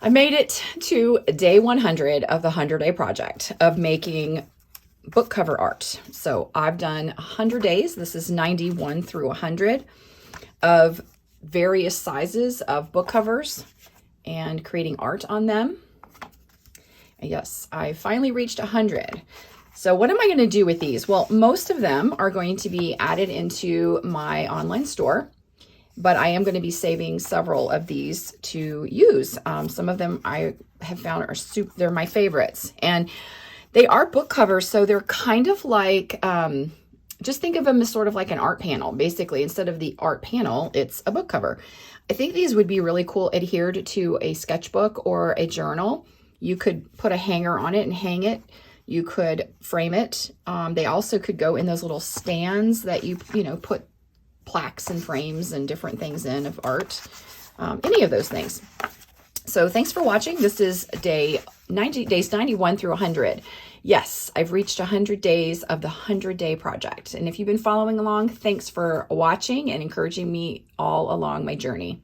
I made it to day 100 of the 100-day project of making book cover art. So I've done 100 days. This is 91 through 100 of various sizes of book covers and creating art on them. And yes, I finally reached 100. So what am I going to do with these? Well, most of them are going to be added into my online store, but I am going to be saving several of these to use. Some of them I have found they're my favorites, and they are book covers. So they're kind of like, just think of them as sort of like an art panel. Basically, instead of the art panel, it's a book cover. I think these would be really cool adhered to a sketchbook or a journal. You could put a hanger on it and hang it. You could frame it. They also could go in those little stands that you put plaques and frames and different things in of art, any of those things. So thanks for watching. This is days 91 through 100. Yes, I've reached 100 days of the 100-day project. And if you've been following along, thanks for watching and encouraging me all along my journey.